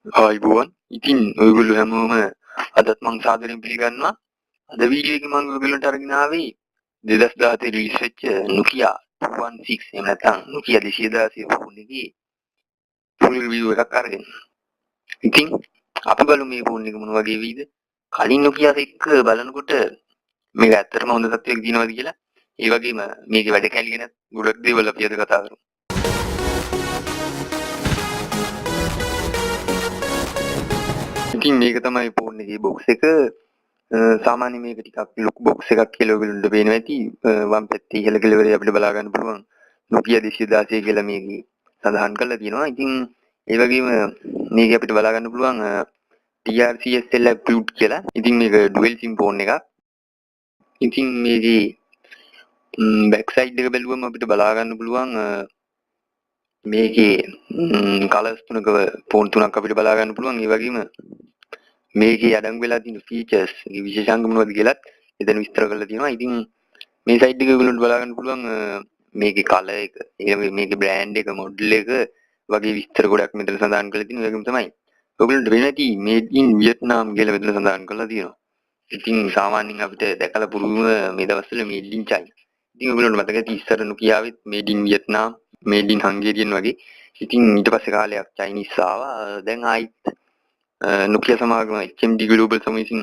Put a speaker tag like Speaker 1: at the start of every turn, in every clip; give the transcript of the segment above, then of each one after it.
Speaker 1: ආයුබෝවන්. ඉතින් ඔයගොල්ලෝ හැමෝම අදත් මං සාදරයෙන් පිළිගන්නවා. අද වීඩියෝ එකේ මම ඔයගොල්ලන්ට අරගෙන ආවේ 2017 රිලීස් වෙච්ච Nokia 216 එහෙම නැත්නම් Nokia 216 ෆෝන් එකේ ෆුල් රිවිව් එකක් අරගෙන. ඉතින් අපි බලමු මේ ෆෝන් එක මොන වගේ වෙයිද. කලින් Nokia එක බලනකොට මේක ඇත්තටම හොඳ තත්ත්වයක තියෙනවද කියලා. ඒ වගේම මේකේ වැඩ කැලි ගැන ගොඩක් දේවල් අපි අද කතා කරමු. ඉතින් මේක තමයි ෆෝන් එකේ බොක්ස් එක. සාමාන්‍ය මේක ටිකක් ලොකු බොක්ස් එකක් කියලා ඔයගොල්ලන්ට පේනවා ඇති. වම් පැත්තේ ඉහළ කෙළවරේ අපිට බලා ගන්න පුළුවන් Nokia 216 කියලා මේකේ සඳහන් කරලා තියෙනවා. ඉතින් ඒ වගේම මේක අපිට බලා ගන්න පුළුවන් TRCSL approved කියලා. ඉතින් මේක dual sim ෆෝන් එකක්. ඉතින් මේකේ බෑක් සයිඩ් එක බැලුවම අපිට බලා ගන්න පුළුවන් මේකේ කලර්ස් තුනක ෆෝන් තුනක් අපිට බලා ගන්න පුළුවන්. ඒ වගේම මේකේ අඩංගු වෙලා තියෙන ෆීචර්ස් විශේෂාංග මොනවද කියලාත් එතන විස්තර කරලා තියෙනවා. ඉතින් මේ සයිට් එක ඔයගොල්ලන්ට බලා ගන්න පුළුවන් මේකේ කලර් එක, මේකේ බ්‍රෑන්ඩ් එක, මොඩල් එක වගේ විස්තර ගොඩක් මෙතන සඳහන් කරලා තියෙනවා. ඒකම තමයි ඔයගොල්ලන්ට වෙන්නේ නැති මේඩ් ඉන් වියට්නාම් කියලා මෙතන සඳහන් කරලා තියෙනවා. ඉතින් සාමාන්‍යයෙන් අපිට දැකලා පුරුදුම මේ දවස්වල මේඩ් ඉන් චයිනා. ඉතින් ඔයගොල්ලන්ට මතක ඇති ඉස්සර Nokiaවෙත් මේඩ් ඉන් වියට්නාම්, මේඩ් ඉන් හංගේරියන් වගේ. ඉතින් ඊට පස්සේ කාලයක් චයිනීස් ආවා. දැන් ආයිත් Nokia සමාගම HMD Global සමීසින්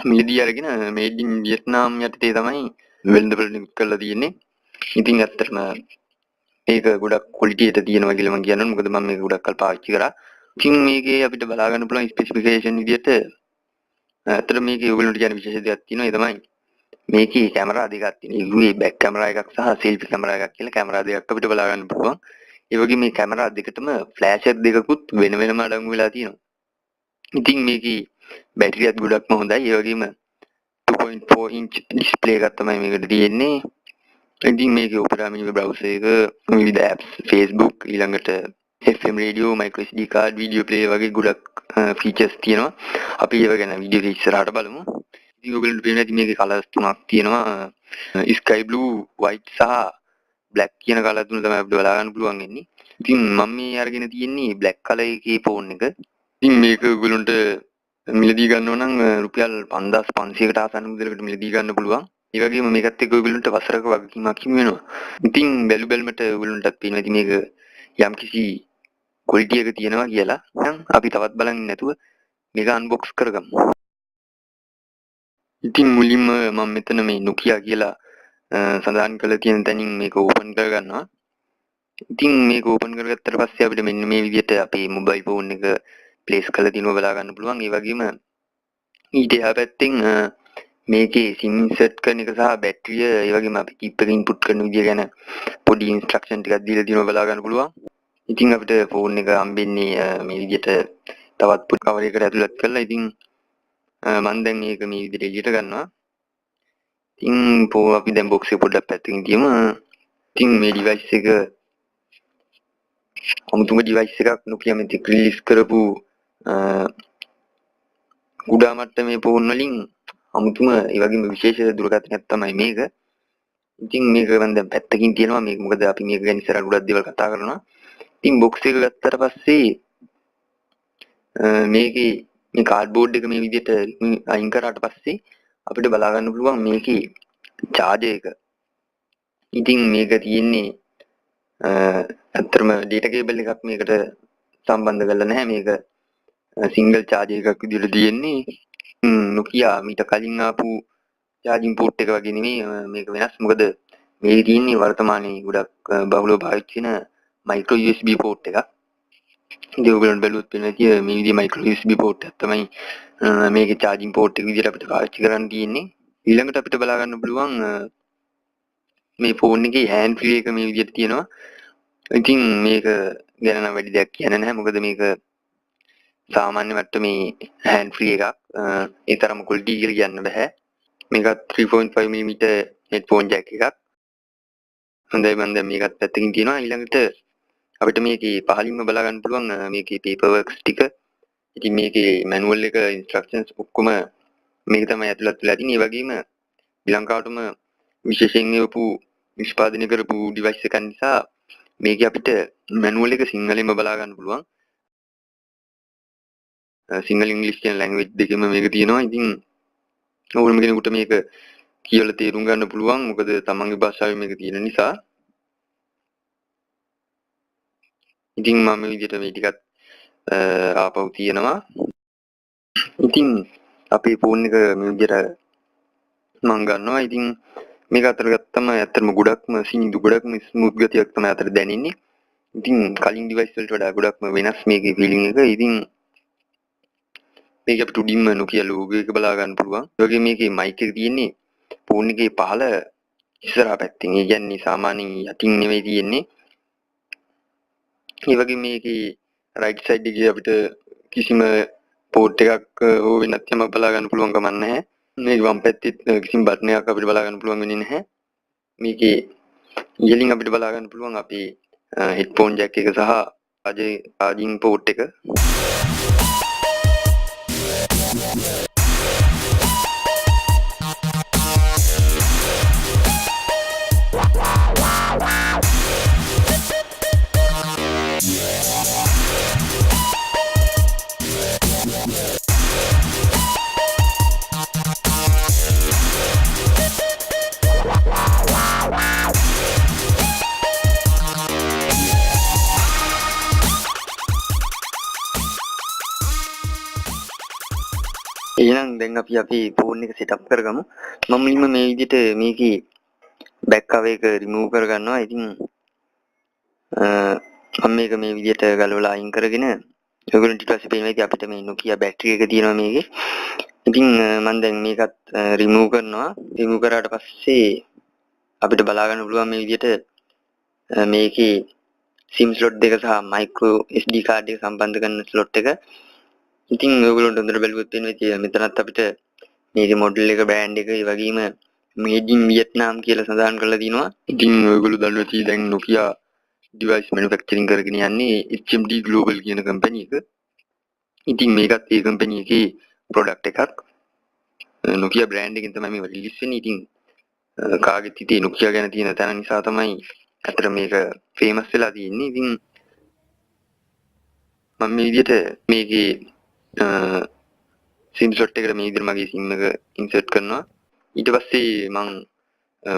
Speaker 1: මිලදී අරගෙන මේඩ් ඉන් වියට්නාම් යටතේ තමයි වෙළඳපොළ නිකුත් කරලා තියෙන්නේ. ඉතින් ඇත්තටම මේක ගොඩක් ක්වොලිටි එක තියෙනවා කියලා මම කියනවා. මොකද මම මේක ගොඩක් කල් පාවිච්චි කරා. ඉතින් මේකේ අපිට බලා ගන්න පුළුවන් ස්පෙસિෆිකේෂන් විදිහට ඇත්තට මේකේ ඔයගොල්ලන්ට කියන විශේෂ දෙයක් තියෙනවා. ඒ තමයි මේකේ කැමරා දෙකක් තියෙනවා. UV බෑක් කැමරා එකක් සහ සෙල්ෆි කැමරා එකක් කියලා කැමරා දෙකක් අපිට බලා ගන්න පුළුවන්. ඒ වගේ මේ කැමරා දෙකටම ෆ්ලෑෂර් දෙකකුත් වෙන වෙනම අඩංගු වෙලා තියෙනවා. ඉතින් මේකේ බැටරියත් ගොඩක්ම හොඳයි. ඒ වගේම 2.4 inch ඩිස්ප්ලේ එකක් තමයි මේකට තියෙන්නේ. ඉතින් මේකේ Opera mini browser එක, විවිධ apps, Facebook, ඊළඟට FM radio, micro SD card, video player වගේ ගොඩක් features තියෙනවා. අපි ඒව ගැන වීඩියෝ එක ඉස්සරහට බලමු. ඉතින් ඔයගොල්ලන්ට පේනවා ඇති මේකේ colours තුනක් තියෙනවා. sky blue, white සහ black කියන colour තුන තමයි අපිට බලා ගන්න පුළුවන් වෙන්නේ. ඉතින් මම මේ අරගෙන තියෙන්නේ black color එකේ ෆෝන් එක. ඉතින් මේක ඔයගොල්ලන්ට මිලදී ගන්නව නම් රුපියල් 5500කට ආසන්න මුදලකට මිලදී ගන්න පුළුවන්. ඒ වගේම මේකත් එක්ක ඔයගොල්ලන්ට වසරක වගකීමක් හිමි වෙනවා. ඉතින් බැලු බැලමට ඔයගොල්ලන්ටත් පේනවා ඉතින් මේක යම්කිසි ක්වොලිටි එක තියෙනවා කියලා. දැන් අපි තවත් බලන්න නැතුව මේක අන්බොක්ස් කරගමු. ඉතින් මුලින්ම මම මෙතන මේ Nokia කියලා සඳහන් කරලා තියෙන තැනින් මේක ඕපන් කරගන්නවා. ඉතින් මේක ඕපන් කරගත්තට පස්සේ අපිට මෙන්න මේ විදිහට අපේ මොබයිල් ෆෝන් එක ප්ලේස් කරලා තියෙනවා බලා ගන්න පුළුවන්. ඒ වගේම ඊට එහා පැත්තෙන් මේකේ SIM ඉන්සර්ට් කරන එක සහ බැටරිය ඒ වගේම අපි චිප් එක ඉන්පුට් කරන විදිය ගැන පොඩි ඉන්ස්ට්‍රක්ෂන් ටිකක් දීලා තියෙනවා බලා ගන්න පුළුවන්. ඉතින් අපිට ෆෝන් එක හම්බෙන්නේ මේ විදිහට තවත් පුත් කවර් එකකට ඇතුළත් කරලා. ඉතින් මම දැන් මේක මේ විදිහට එළියට ගන්නවා. ඉතින් අපි දැන් බොක්ස් එක පොඩ්ඩක් පැත්තකින් තියමු. ඉතින් මේ ඩිවයිස් එක අමුතුම ඩිවයිස් එකක් Nokia මෙතෙක් රිලීස් කරපු කුඩා මට්ටමේ ෆෝන් වලින් අමුතුම ඒ වගේම විශේෂ දුරකථනයක් තමයි මේක. ඉතින් මේක මම දැන් පැත්තකින් තියනවා. මේක මොකද අපි මේක ගැන ඉස්සරහට ගොඩක් දේවල් කතා කරනවා. ඉතින් බොක්ස් එක ගත්තට පස්සේ මේකේ මේ කාඩ්බෝඩ් එක මේ විදිහට අයින් කරාට පස්සේ අපිට බලා ගන්න පුළුවන් මේකේ charger එක. ඉතින් මේක තියෙන්නේ ඇත්තටම data cable එකක් මේකට සම්බන්ධ කරලා නැහැ. මේක සිංගල් charger එකක් විදිහට තියෙන්නේ. Nokia මීට කලින් ආපු charging port එක වගේ නෙමෙයි මේක වෙනස්. මොකද මේකේ තියෙන්නේ වර්තමානයේ ගොඩක් බහුලව පාවිච්චි වෙන micro USB port එකක්. ඉතින් ඔයගොල්ලන්ට බැලුවොත් පේනවා ඇති මේ විදිහේ micro USB port එකක් තමයි මේකේ charging port එක විදිහට අපිට පාවිච්චි කරන්න තියෙන්නේ. ඊළඟට අපිට බලා ගන්න පුළුවන් මේ ෆෝන් එකේ hand free එක මේ විදිහට තියෙනවා. ඉතින් මේක ගැන නම් වැඩි දෙයක් කියන්න නැහැ. මොකද මේක සාමාන්‍ය මට්ටමේ hand free එකක්. ඒ තරම quality කියලා කියන්න බෑ. මේකත් 3.5 mm headphone jack එකක්. හොඳයි මම දැන් මේකත් පැත්තකින් තියනවා. ඊළඟට අපිට මේකේ පහලින්ම බලා ගන්න පුළුවන් මේකේ paper works ටික. ඉතින් මේකේ manual එක instructions ඔක්කොම මේක තමයි ඇතුළත් වෙලා තියෙන්නේ. ඒ වගේම ශ්‍රී ලංකාවටම විශේෂයෙන් එවපු නිෂ්පාදනය කරපු device එකක් නිසා මේකේ අපිට manual එක සිංහලෙන්ම බලා ගන්න පුළුවන්. සිංහල ඉංග්‍රීසි කියන ලැන්ග්වේජ් දෙකෙම මේක තියෙනවා. ඉතින් ඕනම කෙනෙකුට මේක කියලා තේරුම් ගන්න පුළුවන්. මොකද තමන්ගේ භාෂාවෙන් මේක තියෙන නිසා. ඉතින් මම මේ විදිහට මේ ටිකත් ආපහු තියෙනවා. ඉතින් අපේ ෆෝන් එක මේ විදිහට මම ගන්නවා. ඉතින් මේක අතර ගත්තම ඇත්තටම ගොඩක්ම සිනිඳු ගොඩක්ම ස්මූත් ගතියක් තමයි අතර දැනෙන්නේ. ඉතින් කලින් ඩිවයිස් වලට වඩා ගොඩක්ම වෙනස් මේකේ ෆීලිං එක. ඉතින් මේක අපිට උඩින්ම Nokia logo එක බලා ගන්න පුළුවන්. ඒ වගේම මේකේ මයික් එක තියෙන්නේ ෆෝන් එකේ පහළ ඉස්සරහා පැත්තෙන්. ඒ කියන්නේ සාමාන්‍යයෙන් යටින් නෙවෙයි තියෙන්නේ. ඒ වගේම මේකේ රයිට් සයිඩ් එකේ අපිට කිසිම පෝට් එකක් හෝ වෙනත් යමක් බලා ගන්න පුළුවන් කමක් නැහැ. මේ වම් පැත්තේ කිසිම බටන් එකක් අපිට බලා ගන්න පුළුවන් වෙන්නේ නැහැ. මේකේ ඉහළින් අපිට බලා ගන්න පුළුවන් අපේ හෙඩ්ෆෝන් ජැක් එක සහ charging port එක. එහෙනම් දැන් අපි අපේ ෆෝන් එක සෙටප් කරගමු. මම මුලින්ම මේ විදිහට මේකේ බෑක් කවර් එක රිමූව් කරගන්නවා. ඉතින් මම මේක මේ විදිහට ගලවලා අයින් කරගෙන ඔයගොල්ලන්ට ඊට පස්සේ පේනවා ඉතින් අපිට මේ Nokia බැටරි එක තියෙනවා මේකේ. ඉතින් මම දැන් මේකත් රිමූව් කරනවා. රිමූව් කරාට පස්සේ අපිට බලා ගන්න පුළුවන් මේ විදිහට මේකේ SIM slot දෙක සහ micro SD card එක සම්බන්ධ කරන slot එක. ඉතින් ඔයගොල්ලන්ට හොඳට බැලුවොත් වෙනවා මෙතනත් අපිට මේකේ මොඩල් එක බ්‍රෑන්ඩ් එක ඒ වගේම made in Vietnam කියලා සඳහන් කරලා තිනවා. ඉතින් ඔයගොල්ලෝ දන්නවා ඇති දැන් Nokia device manufacturing කරගෙන යන්නේ HMD Global කියන කම්පැනි එක. ඉතින් මේකත් ඒ කම්පැනි එකේ ප්‍රොඩක්ට් එකක්. Nokia බ්‍රෑන්ඩ් එකෙන් තමයි මේක රිලීස් වෙන්නේ. ඉතින් කාගෙත් හිතේ Nokia ගැන තියෙන තැන නිසා තමයි අතර මේක ෆේමස් වෙලා තියෙන්නේ. ඉතින් මම මේ විදිහට මේකේ SIM slot එකට මේ විදිහට මගේ SIM එක insert කරනවා. ඊට පස්සේ මම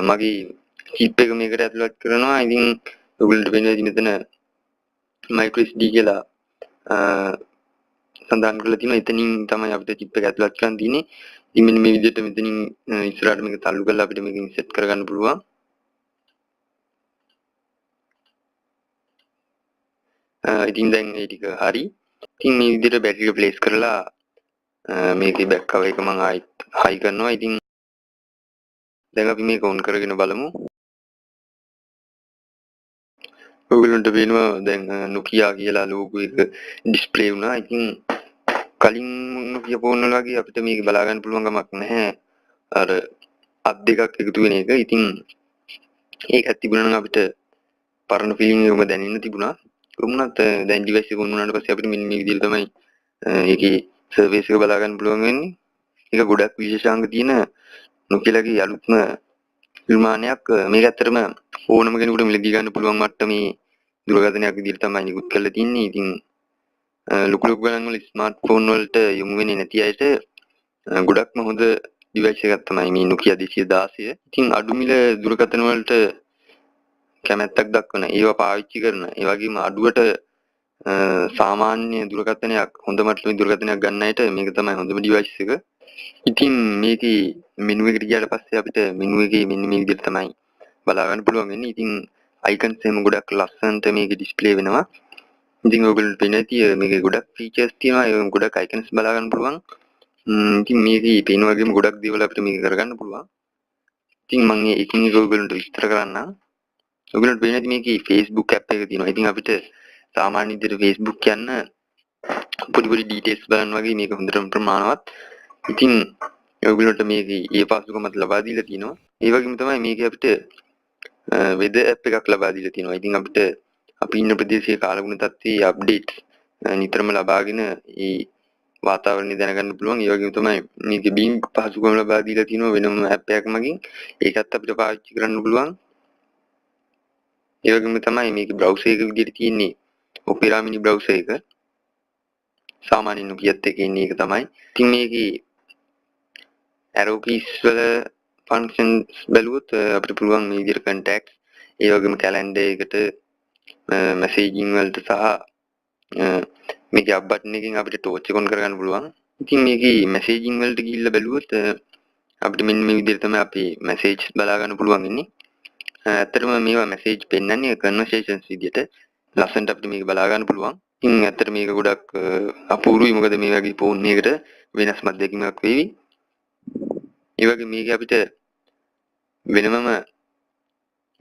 Speaker 1: මගේ chip එක මේකට ඇතුළත් කරනවා. ඉතින් ඔයගොල්ලන්ට වෙන්නේ මෙතන micro SD කියලා සඳහන් කරලා තියෙනවා. එතනින් තමයි අපිට chip එක ඇතුළත් කරන්න තියෙන්නේ. ඉතින් මෙන්න මේ විදිහට මෙතනින් ඉස්සරහට මේක තල්ලු කරලා අපිට මේක insert කරගන්න පුළුවන්. ඉතින් දැන් මේ ටික හරි. ඉතින් මේ විදිහට බැටරි එක ප්ලේස් කරලා මේකේ බෑක් කවර් එක මම ආයිත් හයි කරනවා. ඉතින් දැන් අපි මේක ඔන් කරගෙන බලමු. ඔයගොල්ලන්ට පේනවා දැන් Nokia කියලා logo එක display වුණා. ඉතින් කලින් Nokia ෆෝන් වල වගේ අපිට මේක බලා ගන්න පුළුවන් කමක් නැහැ. අර අත් දෙකක් එකතු වෙන එක. ඉතින් ඒකත් තිබුණා නම් අපිට පරණ ෆීලිං එකම දැනෙන්න තිබුණා. කොහොමුණත් දැන් ඩිවයිස් එක ඔන් වුණාට පස්සේ අපිට මෙන්න මේ විදිහට තමයි ඒකේ සර්විස් එක බලා ගන්න පුළුවන් වෙන්නේ. ඒක ගොඩක් විශේෂාංග තියෙන Nokia-ගේ අලුත්ම නිර්මාණයක්. මේක ඇත්තටම ඕනම කෙනෙකුට මිලදී ගන්න පුළුවන් මට්ටමේ දුරකථනයක් විදිහට තමයි නිකුත් කරලා තින්නේ. ඉතින් ලොකු ගණන් වල ස්මාර්ට්ෆෝන් වලට යොමු වෙන්නේ නැති අයට ගොඩක්ම හොඳ ඩිවයිස් එකක් තමයි මේ Nokia 216. ඉතින් අඩු මිල දුරකථන වලට කැමැත්තක් දක්වන ඒවා පාවිච්චි කරන ඒ වගේම අඩුවට සාමාන්‍ය දුරකථනයක් හොඳ මට්ටමේ දුරකථනයක් ගන්න අයට මේක තමයි හොඳම ඩිවයිස් එක. ඉතින් මේකේ මෙනු එකට ගියාට පස්සේ අපිට මෙනු එකේ මෙන්න මේ විදිහට තමයි බලා ගන්න පුළුවන් වෙන්නේ. ඉතින් අයිකන්ස් එහෙම ගොඩක් ලස්සනට මේකේ ඩිස්ප්ලේ වෙනවා. ඉතින් ඔයගොල්ලන්ට පේන ඇති මේකේ ගොඩක් ෆීචර්ස් තියෙනවා. ඒ ගොඩක් අයිකන්ස් බලා ගන්න පුළුවන්. ඉතින් මේකේ පේන වගේම ගොඩක් දේවල් අපිට මේක කරගන්න පුළුවන්. ඉතින් මම මේ එකින් එක ඔයගොල්ලන්ට විස්තර කරන්නම්. ඔයගොල්ලන්ට පේන ඇති මේකේ Facebook app එක තියෙනවා. ඉතින් අපිට සාමාන්‍ය විදිහට Facebook යන්න පොඩි පොඩි ඩීටේල්ස් බලන්න වගේ මේක හොඳටම ප්‍රමාණවත්. ඉතින් ඔයගොල්ලන්ට මේකේ ඒ පාසුකමත් ලබා දීලා තියෙනවා. ඒ වගේම තමයි මේකේ අපිට weather app එකක් ලබා දීලා තියෙනවා. ඉතින් අපිට අපි ඉන්න ප්‍රදේශයේ කාලගුණ තත්ත්වයේ අප්ඩේට් නිතරම ලබාගෙන ඒ වාතාවරණය දැනගන්න පුළුවන්. ඒ වගේම තමයි මේකේ beam පහසුකම් ලබා දීලා තියෙනවා වෙනම app එකක් මගින්. ඒකත් අපිට පාවිච්චි කරන්න පුළුවන්. ඒ වගේම තමයි මේකේ browser එක විදිහට තියෙන්නේ Opera mini browser එක. සාමාන්‍ය Nokiaත් එක්ක ඉන්නේ ඒක තමයි. ඉතින් මේකේ arrow keys වල functions බැලුවොත් අපිට පුළුවන් මේ විදිහට contacts ඒ වගේම calendar එකට messaging වලට සහ මේකේ up button එකකින් අපිට torch එක on කරගන්න පුළුවන්. ඉතින් මේකේ messaging වලට ගිහිල්ලා බැලුවොත් අපිට මෙන්න මේ විදිහට තමයි අපි message බලා ගන්න පුළුවන් ඉන්නේ. ඇත්තටම මේවා message පෙන්නන්නේ conversations විදිහට. ලස්සනට අපිට මේක බලා ගන්න පුළුවන්. ඉතින් ඇත්තට මේක ගොඩක් අපූර්වයි මොකද මේ වගේ ෆෝන් එකකට වෙනස් මැදකින්ක් වෙවි. ඒ වගේ මේක අපිට වෙනමම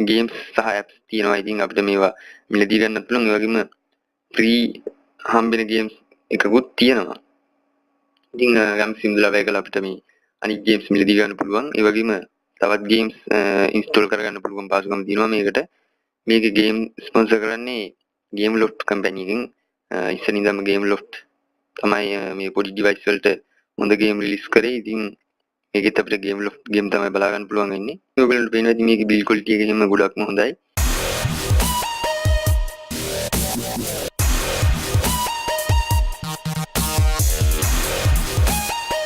Speaker 1: ගේම්ස් සහ ඇප්ස් තියෙනවා. ඉතින් අපිට මේවා මිලදී ගන්නත් පුළුවන්. ඒ වගේම ෆ්‍රී හම්බෙන ගේම්ස් එකකුත් තියෙනවා. ඉතින් යම් සිම්ලව එකල අපිට මේ අනිත් ගේම්ස් මිලදී ගන්න පුළුවන්. ඒ වගේම තවත් ගේම්ස් ඉන්ස්ටෝල් කරගන්න පුළුවන් පාසුකම් තියෙනවා මේකට. මේක ගේම් ස්පොන්සර් කරන්නේ ගේම් ලොෆ්ට් කම්පැනි එකෙන්. ඉස්සර ඉඳන්ම ගේම් ලොෆ්ට් තමයි මේ පොඩි ඩිවයිස් වලට හොඳ ගේම් රිලීස් කරේ. ඉතින් මේකෙත් අපිට ගේම් ලොෆ්ට් ගේම් තමයි බලා ගන්න පුළුවන් වෙන්නේ. ඔයගොල්ලන්ට පේනවා ඉතින් මේකේ බිල්ඩ් ක්වොලිටි එක එහෙම ගොඩක්ම හොඳයි.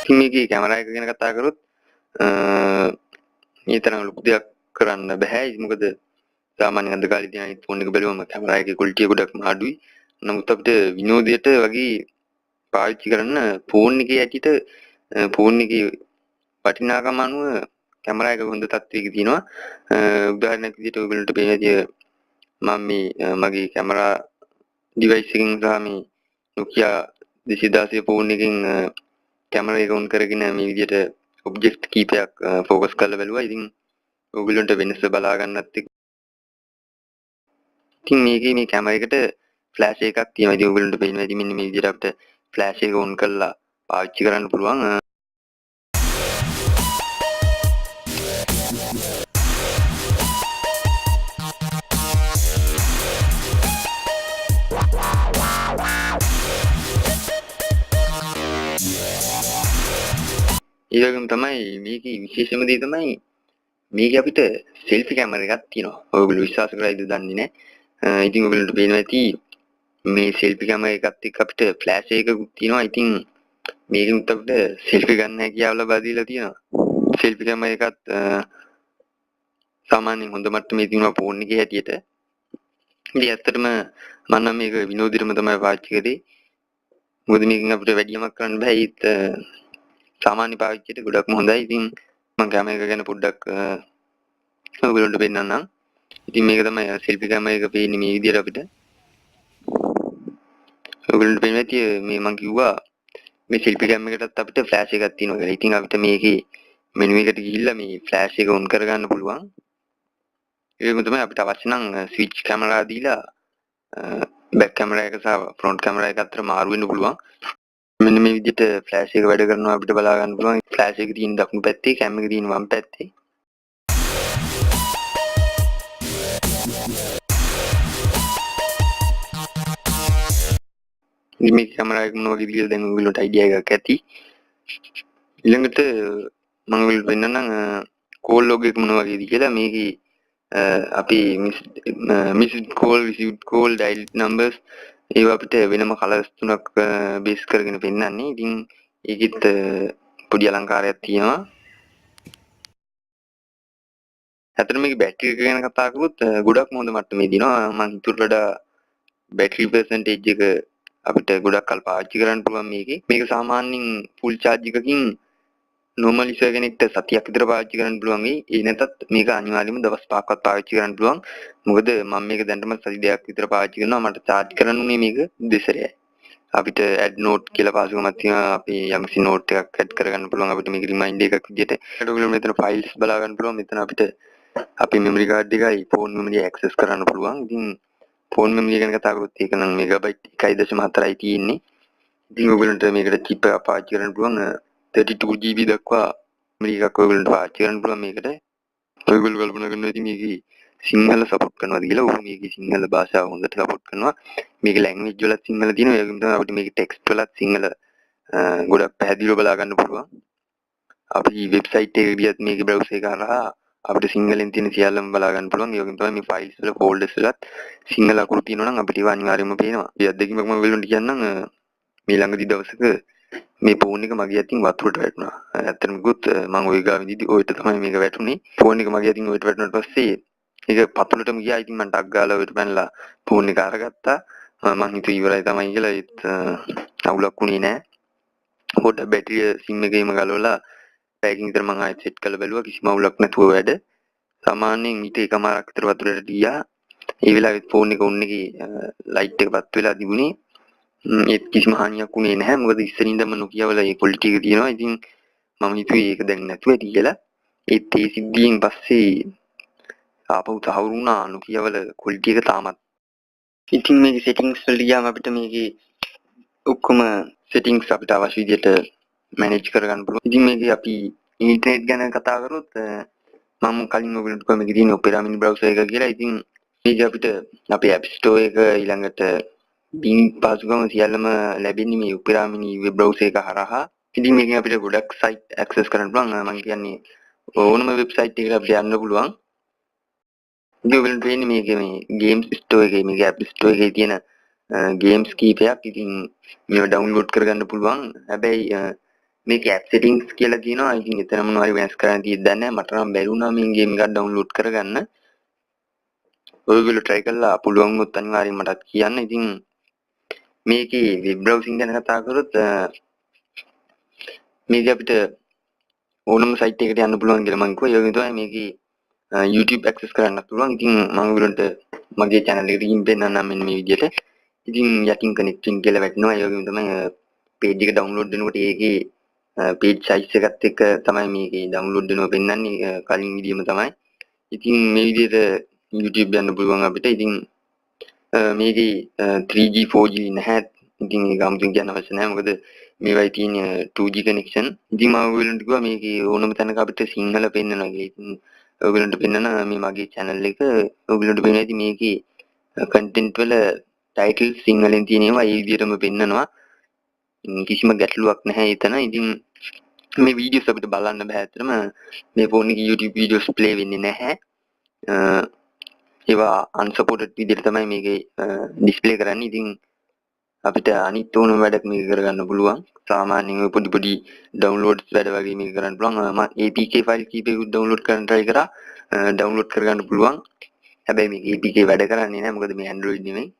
Speaker 1: ඉතින් මේකේ කැමරා එක ගැන කතා කරොත් මේ තරම් ලොකු දෙයක් කරන්න බෑ. මොකද සාමාන්‍යයෙන් අද කාලේ තියෙන අනිත් ෆෝන් එක බැලුවම කැමරා එකේ ක්වොලිටි එක ගොඩක්ම අඩුයි. නමුත් අපිට විනෝදයට වගේ පාවිච්චි කරන්න ෆෝන් එකේ ඇටිට ෆෝන් එකේ වටිනාකම අනුව කැමරා එක හොඳ තත්ත්වයක තියෙනවා. උදාහරණයක් විදිහට ඔයගොල්ලන්ට පේනවා මම මේ මගේ කැමරා ඩිවයිස් එකකින් සහ මේ Nokia 216 ෆෝන් එකකින් කැමරා එක ඔන් කරගෙන මේ විදිහට ඔබ්ජෙක්ට් කීපයක් ફોකස් කරලා බැලුවා. ඉතින් ඔයගොල්ලන්ට වෙනස බලා ගන්නත් එක්ක ඉතින් මේකේ මේ කැමරා එකට ෆ්ලෑෂ් එකක් තියෙනවා. ඉතින් ඔයගොල්ලන්ට පේනවා ඉතින් මෙන්න මේ විදිහට අපිට ෆ්ලෑෂ් එක ඔන් කරලා පාවිච්චි කරන්න පුළුවන්. ඒ වගේම තමයි මේකේ විශේෂම දේ තමයි මේකේ අපිට සෙල්ෆි කැමරා එකක් තියෙනවා. ඔයගොල්ලෝ විශ්වාස කරයිද දන්නේ නැහැ. ඉතින් ඔයගොල්ලන්ට පේනවා ඇති මේ සෙල්ෆි කැමරා එකත් එක්ක අපිට ෆ්ලෑෂ් එකකුත් තියෙනවා. ඉතින් මේකෙත් අපිට සෙල්ෆි ගන්න හැකියාව ලබා දීලා තියෙනවා. සෙල්ෆි කැමරා එකත් සාමාන්‍යයෙන් හොඳ මට්ටමේ තියෙනවා ෆෝන් එකේ හැටියට. ඉතින් ඇත්තටම මම නම් මේක විනෝදෙටම තමයි පාවිච්චි කරේ. මොකද මේකෙන් අපිට වැඩියමක් කරන්න බෑ. ඒත් සාමාන්‍ය පාවිච්චියට ගොඩක්ම හොඳයි. ඉතින් මම කැමරා එක ගැන පොඩ්ඩක් ඔයගොල්ලන්ට පෙන්නන්නම්. ඉතින් මේක තමයි සෙල්ෆි කැමරා එක පේන්නේ මේ විදිහට අපිට. ඔයගොල්ලන්ට පේන්නේ නැති මේ මම කිව්වා මේ සෙල්ෆි කැමරා එකටත් අපිට ෆ්ලෑෂ් එකක් තියෙනවා කියලා. ඉතින් අපිට මේකේ මෙනු එකට ගිහිල්ලා මේ ෆ්ලෑෂ් එක ඔන් කරගන්න පුළුවන්. ඒකම තමයි අපිට අවශ්‍ය නම් ස්විච් කැමරා දීලා බෑක් කැමරා එක සහ ෆ්‍රොන්ට් කැමරා එක අතර මාරු වෙන්න පුළුවන්. මෙන්න මේ විදිහට ෆ්ලෑෂ් එක වැඩ කරනවා අපිට බලා ගන්න පුළුවන්. ෆ්ලෑෂ් එක තියෙන දකුණු පැත්තේ, කැම් එක තියෙන වම් පැත්තේ. ඉතින් මේ කැමරා එක මොන වගේ විදිහද දැන් ඔයගොල්ලන්ට අයිඩියා එකක් ඇති. ඊළඟට මම ඔයගොල්ලන්ට පෙන්නන්නම් කෝල් ලොග් එක මොන වගේද කියලා. මේකේ අපි මිස්ඩ් කෝල්, රිසීව්ඩ් කෝල්, ඩයල්ඩ් නම්බර්ස් ඒවා අපිට වෙනම කලර්ස් තුනක් බේස් කරගෙන පෙන්නන්නේ. ඉතින් ඒකෙත් පොඩි අලංකාරයක් තියෙනවා. ඇත්තටම මේකේ බැටරි එක ගැන කතා කරොත් ගොඩක්ම හොඳ මට්ටමේ දිනවා. මම හිතුවට වඩා බැටරි පර්සන්ටේජ් එක අපිට ගොඩක් කල් පාවිච්චි කරන්න පුළුවන් මේකේ. මේක සාමාන්‍යයෙන් ෆුල් charge එකකින් normal user කෙනෙක්ට සතියක් විතර පාවිච්චි කරන්න පුළුවන් වෙයි. ඒ නැතත් මේක අනිවාර්යයෙන්ම දවස් 5කවත් පාවිච්චි කරන්න පුළුවන්. මොකද මම මේක දැනටම සති දෙකක් විතර පාවිච්චි කරනවා. මට charge කරන්න උනේ මේක දෙසරයයි. අපිට add note කියලා පාසුකමක් තියෙනවා. අපි යම්කිසි note එකක් add කරගන්න පුළුවන්. අපිට මේක reminder එකක් විදිහට. ඒකට ඔයගොල්ලෝ මෙතන files බලා ගන්න පුළුවන්. මෙතන අපිට අපේ memory card එකයි phone memory access කරන්න පුළුවන්. ඉතින් phone memory ගැන කතා කරොත් ඒක නම් megabyte 1.4යි තියෙන්නේ. ඉතින් ඔයගොල්ලන්ට මේකට chip එකක් පාවිච්චි කරන්න පුළුවන්. 32GB දක්වා memory එකක් ඔයගොල්ලන්ට පාවිච්චි කරන්න පුළුවන් මේකට. ඔයගොල්ලෝ කල්පනා කරනවා ඉතින් මේකේ සිංහල support කරනවාද කියලා. ඔව් මේකේ සිංහල භාෂාව හොඳට support කරනවා. මේකේ language වලත් සිංහල තියෙනවා. ඒ වගේම තමයි අපිට මේකේ text වලත් සිංහල ගොඩක් පැහැදිලිව බලා ගන්න පුළුවන්. අපි website එකකට ගියත් මේකේ browser එක හරහා අපිට සිංහලෙන් තියෙන සියල්ලම බලා ගන්න පුළුවන්. ඒ වගේම තමයි මේ files වල folders වලත් සිංහල අකුරු තියෙනවා නම් අපිට ඒවා අනිවාර්යයෙන්ම පේනවා. මේ අත්දැකීමක් මම ඔයගොල්ලන්ට කියන්නම්. ඊළඟ දවසක මේ ෆෝන් එක මගේ අතින් වතුරට වැටුණා. ඇත්තටම ගොත් මම ওই ගාව විදිහට ඔයිට තමයි මේක වැටුනේ. ෆෝන් එක මගේ අතින් ඔයිට වැටුණාට පස්සේ ඒක පතුලටම ගියා. ඉතින් මම ටක් ගාලා ඔයිට පැනලා ෆෝන් එක අරගත්තා. මං හිතුවා ඉවරයි තමයි කියලා. ඒත් අවුලක් වුණේ නෑ. පොඩ්ඩක් බැටරිය සිම් එකේම ගලවලා පැයකින් විතර මං ආයෙත් සෙට් කරලා බැලුවා. කිසිම අවුලක් නැතුව වැඩ. සාමාන්‍යයෙන් ඊට එකමාරක් විතර වතුරට ගියා. ඒ වෙලාවෙත් ෆෝන් එක ඔන් එකේ ලයිට් එක පත් වෙලා තිබුණේ. ඒත් කිසිම හානියක් වුණේ නැහැ. මොකද ඉස්සරින් ඉඳන්ම Nokia වල ඒ ක්වොලිටි එක තියෙනවා. ඉතින් මම හිතුවේ ඒක දැන් නැතුව ඇති කියලා. ඒත් ඒ සිද්ධියෙන් පස්සේ ආපහු තහවුරු වුණා Nokia වල ක්වොලිටි එක තාමත්. ඉතින් මේකේ සෙටින්ග්ස් වලට ගියාම අපිට මේකේ ඔක්කොම සෙටින්ග්ස් අපිට අවශ්‍ය විදිහට මැනේජ් කරගන්න පුළුවන්. ඉතින් මේකේ අපි ඉන්ටර්නෙට් ගැන කතා කරොත් මම කලින් ඔයගොල්ලන්ට කිව්වා මේකේ තියෙන Opera mini browser එක කියලා. ඉතින් මේක අපිට අපේ App Store එක ඊළඟට Bing පාසුකම් සියල්ලම ලැබෙන්නේ මේ Opera mini web browser එක හරහා. ඉතින් මේකෙන් අපිට ගොඩක් site access කරන්න පුළුවන්. මම කියන්නේ ඕනම website එකකට අපිට යන්න පුළුවන්. ඉතින් ඔයගොල්ලන්ට වෙන්නේ මේකේ මේ games store එකේ මේකේ App Store එකේ තියෙන games කීපයක් ඉතින් මේව download කරගන්න පුළුවන්. හැබැයි මේකේ app settings කියලා තියෙනවා. ඉතින් එතන මොනවද වෙනස් කරන්න තියෙද්ද නැහැ. මට නම් බැරි වුණා මේ game එකක් download කරගන්න. ඔයගොල්ලෝ try කරලා පුළුවන් වුණොත් අනිවාර්යෙන් මටත් කියන්න. ඉතින් මේකේ web browsing ගැන කතා කරොත් මේක අපිට ඕනම site එකකට යන්න පුළුවන් කියලා මම කිව්වා. ඒ වගේම තමයි මේකේ YouTube access කරන්නත් පුළුවන්. ඉතින් මම ඔයගොල්ලන්ට මගේ channel එකට ගිහින් පෙන්නන්නම් මෙන්න මේ විදිහට. ඉතින් යටින් connecting කියලා වැටෙනවා. ඒ වගේම තමයි page එක download වෙනකොට ඒකේ page size එකත් එක්ක තමයි මේකේ download වෙනවා පෙන්නන්නේ කලින් විදිහම තමයි. ඉතින් මේ විදිහට YouTube යන්න පුළුවන් අපිට. ඉතින් මේකේ 3G 4G නැහැ. ඉතින් ඒක 아무튼 කියන්න අවශ්‍ය නැහැ. මොකද මේවයි තියෙන 2G connection. ඉතින් මම ඔයගොල්ලන්ට කිව්වා මේකේ ඕනම තැනක අපිට සිංහල පෙන්නනවා කියලා. ඉතින් ඔයගොල්ලන්ට පෙන්නන මේ මගේ channel එක ඔයගොල්ලන්ට පෙන්නන ඉතින් මේකේ content වල title සිංහලෙන් තියෙන ඒවා ඒ විදිහටම පෙන්නනවා. කිසිම ගැටලුවක් නැහැ එතන. ඉතින් මේ වීඩියෝස් අපිට බලන්න බෑ අතරම මේ ෆෝන් එකේ YouTube වීඩියෝස් ප්ලේ වෙන්නේ නැහැ. ඒවා unsupported විදිහට තමයි මේකේ ඩිස්ප්ලේ කරන්නේ. ඉතින් අපිට අනිත් ඕනම වැඩක් මේක කරගන්න පුළුවන්. සාමාන්‍යයෙන් ඔය පොඩි පොඩි downloads වැඩ වගේ මේක කරන්න පුළුවන්. මම APK file කීපයකුත් download කරන්න try කරා. download කරගන්න පුළුවන්. හැබැයි මේක APK වැඩ කරන්නේ නැහැ. මොකද මේ Android නෙමෙයි.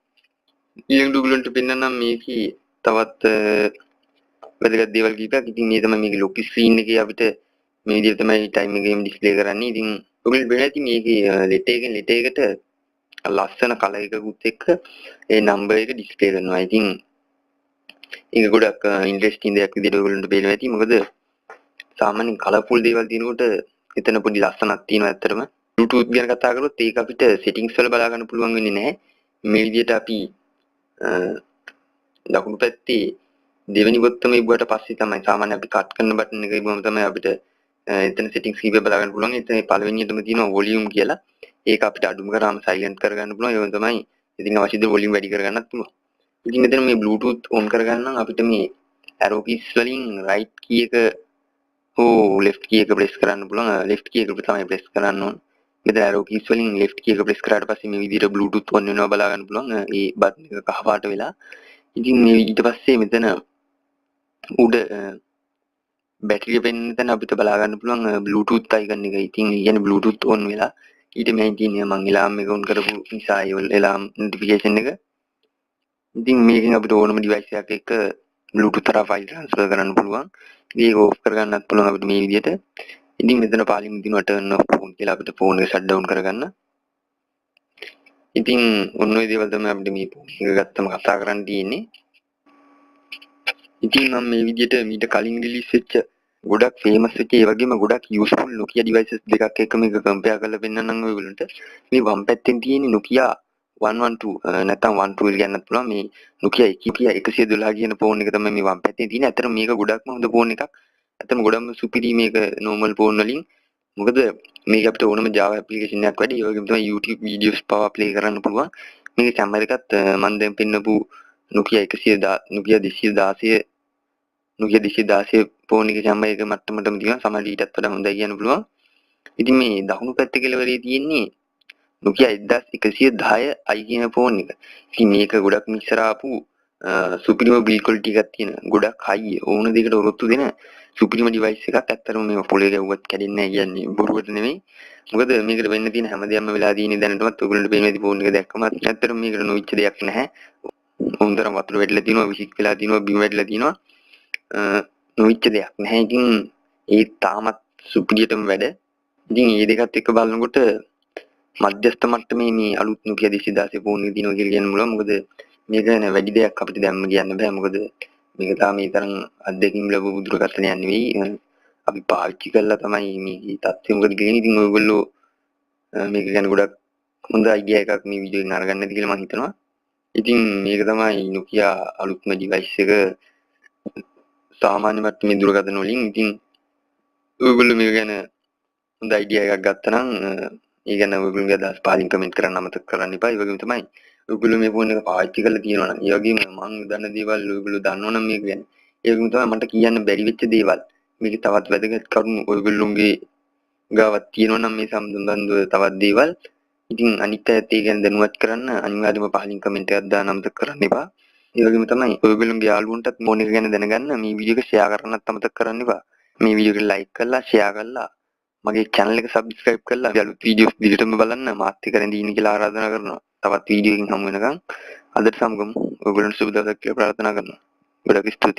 Speaker 1: ඊළඟට ඔයගොල්ලන්ට පෙන්නන්නම් මේකේ තවත් වැදගත් දේවල් කීපයක්. ඉතින් මේ තමයි මේකේ lock screen එකේ අපිට මේ විදිහට තමයි time එකේම display කරන්නේ. ඉතින් ඔයගොල්ලෝ බලන්න ඇති මේකේ letter එකෙන් letter එකට ලස්සන කලර් එකකුත් එක්ක ඒ number එක display කරනවා. ඉතින් ඒක ගොඩක් interesting දෙයක් විදිහට ඔයගොල්ලන්ට පේනවා ඇති. මොකද සාමාන්‍යයෙන් colourful දේවල් දිනකොට එතන පොඩි ලස්සනක් තියෙනවා ඇත්තටම. Bluetooth ගැන කතා කරොත් ඒක අපිට settings වල බලා ගන්න පුළුවන් වෙන්නේ නැහැ. මේ විදිහට අපි දකුණු පැත්තේ දෙවෙනි බොත්තම ඉබුවට පස්සේ තමයි සාමාන්‍ය අපි කට් කරන බටන් එක ඉබුවම තමයි අපිට එතන settings කීපය බලා ගන්න පුළුවන්. එතන පළවෙනියටම තියෙනවා volume කියලා. ඒක අපිට අඩුම කරාම silent කරගන්න පුළුවන්. ඒ වගේම තමයි ඉතින් අවශ්‍යද volume වැඩි කරගන්නත් පුළුවන්. ඉතින් මෙතන මේ Bluetooth on කරගන්න නම් අපිට මේ arrow keys වලින් right key එක හෝ left key එක press කරන්න පුළුවන්. left key එක තමයි press කරන්න ඕන. මෙතන arrow keys වලින් left key එක press කරාට පස්සේ මේ විදිහට Bluetooth on වෙනවා බලා ගන්න පුළුවන්. ඒ බටන් එක කහ පාට වෙලා. ඉතින් මේ ඊට පස්සේ මෙතන උඩ බැටරිය පෙන්න තැන අපිට බලා ගන්න පුළුවන් Bluetooth icon එක. ඉතින් කියන්නේ Bluetooth on වෙලා ඊට මෙහෙන් තියෙන මම alarm එක on කරපු නිසා ඒ alarm notification එක. ඉතින් මේකෙන් අපිට ඕනම device එකක් එක්ක Bluetooth හරහා file transfer කරන්න පුළුවන්. ඒක off කරගන්නත් පුළුවන් අපිට මේ විදිහට. ඉතින් මෙතන පාලින් තියෙනවා turn off phone කියලා අපිට phone එක shut down කරගන්න. ඉතින් ඔන්න ඔය දේවල් තමයි අපිට මේ phone එක ගත්තම කතා කරන්න තියෙන්නේ. ඉතින් මම මේ විදිහට මීට කලින් රිලීස් වෙච්ච ගොඩක් ෆේමස් වෙච්ච ඒ වගේම ගොඩක් යූස්ෆුල් Nokia devices දෙකක් එක්ක මේක කම්පෙයාර් කරලා පෙන්නන්නම් ඔයගොල්ලන්ට. මේ වම් පැත්තෙන් තියෙන Nokia 112 නැත්නම් 112 කියන්නත් පුළුවන්. මේ Nokia 112 කියන ෆෝන් එක තමයි මේ වම් පැත්තේ තියෙන. ඇත්තටම මේක ගොඩක්ම හොඳ ෆෝන් එකක්. ඇත්තටම ගොඩක්ම සුපිරි මේක normal ෆෝන් වලින්. මොකද මේක අපිට ඕනම Java application එකක් වැඩි. ඒ වගේම තමයි YouTube videos පවා play කරන්න පුළුවන්. මේකේ කැමරා එකත් මම දැන් පෙන්නපු Nokia 216 Nokia 216 ෆෝන් එකේ කැමරා එක මට්ටමටම තියෙනවා. සමහර ඊටත් වඩා හොඳයි කියන්න පුළුවන්. ඉතින් මේ දකුණු පැත්තේ කෙළවරේ තියෙන්නේ Nokia 1110i කියන ෆෝන් එක. ඉතින් මේක ගොඩක් ඉස්සර ආපු සුපිරිම බිල් ක්වොලිටි එකක් තියෙන ගොඩක් හයි ඕන දෙයකට ඔරොත්තු දෙන සුපිරිම ඩිවයිස් එකක්. ඇත්තටම මේක පොලේ ගැව්වත් කැඩෙන්නේ නැහැ කියන්නේ බොරුවට නෙමෙයි. මොකද මේකට වෙන්න තියෙන හැමදේම වෙලා තියෙන්නේ දැනටමත් ඔයගොල්ලන්ට පේන ඇති ෆෝන් එක දැක්කම ඇත්තටම මේකට නොවිච්ච දෙයක් නැහැ. උන්තරම් වතුර වැටලා තියෙනවා, විසික් වෙලා තියෙනවා, බිම වැටලා තියෙනවා. නොවිච්ච දෙයක් නැහැ. ඉතින් ඒ තාමත් සුපිරියටම වැඩ. ඉතින් මේ දෙකත් එක්ක බලනකොට මධ්‍යස්ථ මට්ටමේ මේ අලුත් Nokia 2016 ෆෝන් එක දිනවා කියලා කියන්න පුළුවන්. මොකද මේක ගැන වැඩි දෙයක් අපිට දැම්ම කියන්න බෑ. මොකද මේක තාම මේ තරම් අත්දැකීම් ලැබපු දුරකථනයක් නෙවෙයි. අපි පාවිච්චි කරලා තමයි මේ තත්ත්වය මොකද කියන්නේ. ඉතින් ඔයගොල්ලෝ මේක ගැන ගොඩක් හොඳ අයිඩියා එකක් මේ වීඩියෝ එකෙන් අරගන්න ඇති කියලා මම හිතනවා. ඉතින් මේක තමයි Nokia අලුත්ම ඩිවයිස් එක සාමාන්‍ය මට්ටමේ දුරකථන වලින්. ඉතින් ඔයගොල්ලෝ මේක ගැන හොඳ අයිඩියා එකක් ගත්තා නම් ඒ ගැන ඔයගොල්ලෝගේ අදහස් පහලින් කමෙන්ට් කරන්න අමතක කරන්න එපා. ඒ වගේම තමයි ඔයගොල්ලෝ මේ ෆෝන් එක පාවිච්චි කරලා තියෙනවා නම්, ඒ වගේම මම දන්න දේවල් ඔයගොල්ලෝ දන්නවනම් මේක ගැන, ඒ වගේම තමයි මට කියන්න බැරි වෙච්ච දේවල්, මේකේ තවත් වැදගත් කරුණු ඔයගොල්ලෝගේ ගාවත් තියෙනවා නම් මේ සම්බන්ධව තවත් දේවල්, ඉතින් අනිත් අයත් ඒ ගැන දැනුවත් කරන්න අනිවාර්යයෙන්ම පහලින් කමෙන්ට් එකක් දාන්න අමතක කරන්න එපා. ඒ වගේම තමයි ඔයගොල්ලෝගේ යාළුවන්ටත් ෆෝන් එක ගැන දැනගන්න මේ වීඩියෝ එක ෂෙයා කරන්නත් අමතක කරන්න එපා. මේ වීඩියෝ එක ලයික් කරලා ෂෙයා කරලා මගේ channel එක subscribe කරලා අලුත් වීඩියෝස් දිගටම බලන්න මාත් එක්ක රැඳී ඉන්න කියලා ආරාධනා කරනවා. තවත් වීඩියෝ එකකින් හමු වෙනකන් අදට සමගමු. ඔයගොල්ලන්ට සුබ දවසක් කියලා ප්‍රාර්ථනා කරනවා. ගොඩක් ස්තුතියි.